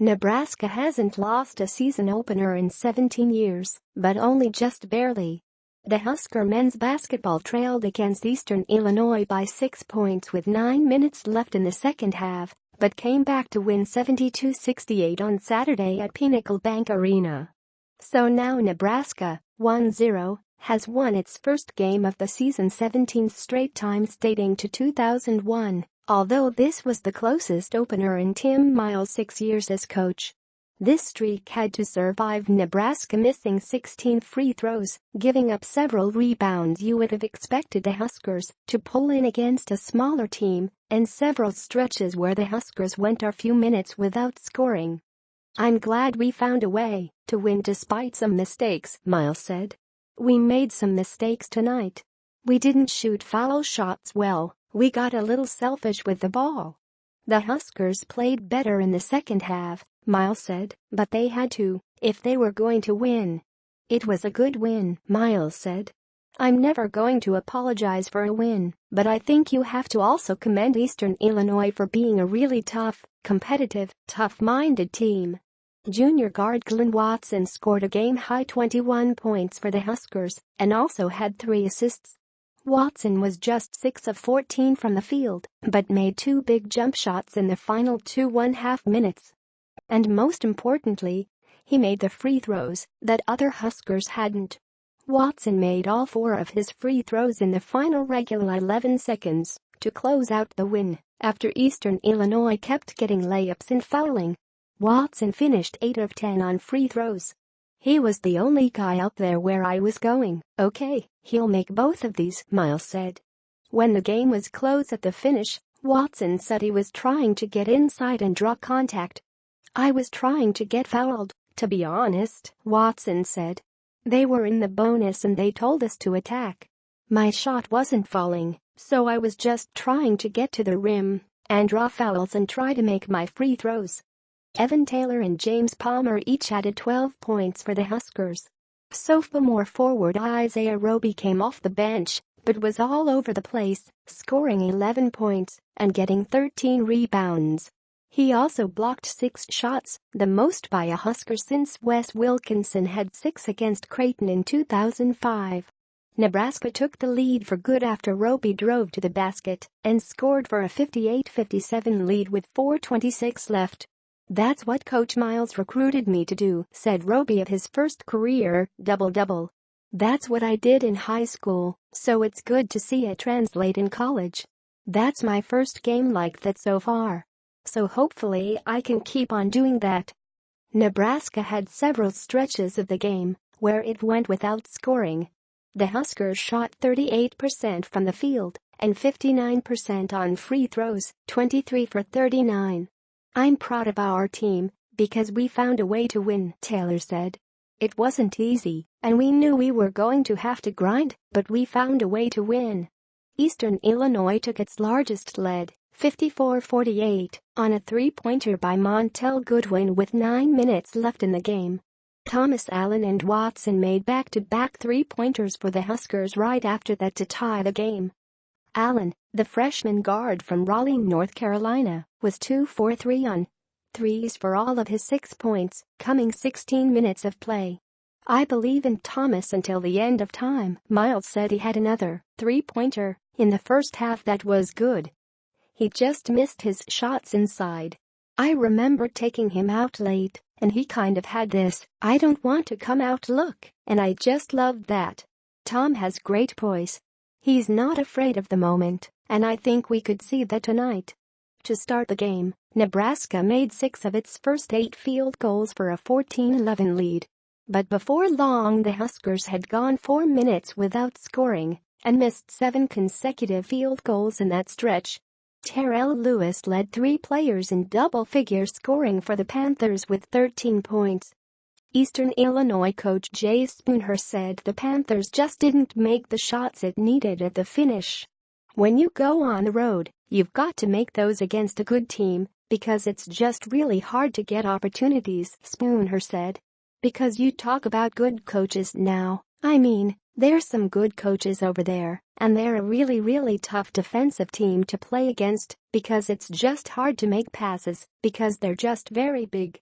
Nebraska hasn't lost a season opener in 17 years, but only just barely. The Husker men's basketball trailed against Eastern Illinois by 6 points with 9 minutes left in the second half, but came back to win 72-68 on Saturday at Pinnacle Bank Arena. So now Nebraska, 1-0, has won its first game of the season 17 straight times dating to 2001, although this was the closest opener in Tim Miles' 6 years as coach. This streak had to survive Nebraska missing 16 free throws, giving up several rebounds you would have expected the Huskers to pull in against a smaller team, and several stretches where the Huskers went a few minutes without scoring. "I'm glad we found a way to win despite some mistakes," Miles said. "We made some mistakes tonight. We didn't shoot foul shots well, we got a little selfish with the ball. The Huskers played better in the second half," Miles said, "but they had to, if they were going to win." "It was a good win," Miles said. "I'm never going to apologize for a win, but I think you have to also commend Eastern Illinois for being a really tough, competitive, tough-minded team." Junior guard Glenn Watson scored a game-high 21 points for the Huskers and also had 3 assists. Watson was just 6 of 14 from the field, but made 2 big jump shots in the final 2.5 minutes. And most importantly, he made the free throws that other Huskers hadn't. Watson made all 4 of his free throws in the final regular 11 seconds to close out the win after Eastern Illinois kept getting layups and fouling. Watson finished 8 of 10 on free throws. "He was the only guy out there where I was going, okay, he'll make both of these," Miles said. When the game was close at the finish, Watson said he was trying to get inside and draw contact. "I was trying to get fouled, to be honest," Watson said. "They were in the bonus and they told us to attack. My shot wasn't falling, so I was just trying to get to the rim and draw fouls and try to make my free throws." Evan Taylor and James Palmer each added 12 points for the Huskers. Sophomore forward Isaiah Roby came off the bench but was all over the place, scoring 11 points and getting 13 rebounds. He also blocked 6 shots, the most by a Husker since Wes Wilkinson had 6 against Creighton in 2005. Nebraska took the lead for good after Roby drove to the basket and scored for a 58-57 lead with 4:26 left. "That's what Coach Miles recruited me to do," said Roby of his first career double-double. "That's what I did in high school, so it's good to see it translate in college. That's my first game like that so far. So hopefully I can keep on doing that." Nebraska had several stretches of the game where it went without scoring. The Huskers shot 38% from the field and 59% on free throws, 23 for 39. "I'm proud of our team because we found a way to win," Taylor said. "It wasn't easy, and we knew we were going to have to grind, but we found a way to win." Eastern Illinois took its largest lead, 54-48, on a three-pointer by Montel Goodwin with 9 minutes left in the game. Thomas Allen and Watson made back-to-back three-pointers for the Huskers right after that to tie the game. Allen, the freshman guard from Raleigh, North Carolina, was 2 for 3 on threes for all of his 6 points, coming 16 minutes of play. "I believe in Thomas until the end of time," Miles said. He had another three-pointer in the first half that was good. "He just missed his shots inside. I remember taking him out late, and he kind of had this 'I don't want to come out' look, and I just loved that. Tom has great poise. He's not afraid of the moment, and I think we could see that tonight." To start the game, Nebraska made 6 of its first 8 field goals for a 14-11 lead. But before long the Huskers had gone 4 minutes without scoring and missed 7 consecutive field goals in that stretch. Terrell Lewis led 3 players in double-figure scoring for the Panthers with 13 points. Eastern Illinois coach Jay Spooner said the Panthers just didn't make the shots it needed at the finish. "When you go on the road, you've got to make those against a good team because it's just really hard to get opportunities," Spooner said. "Because you talk about good coaches now, I mean, there's some good coaches over there, and they're a really tough defensive team to play against because it's just hard to make passes because they're just very big."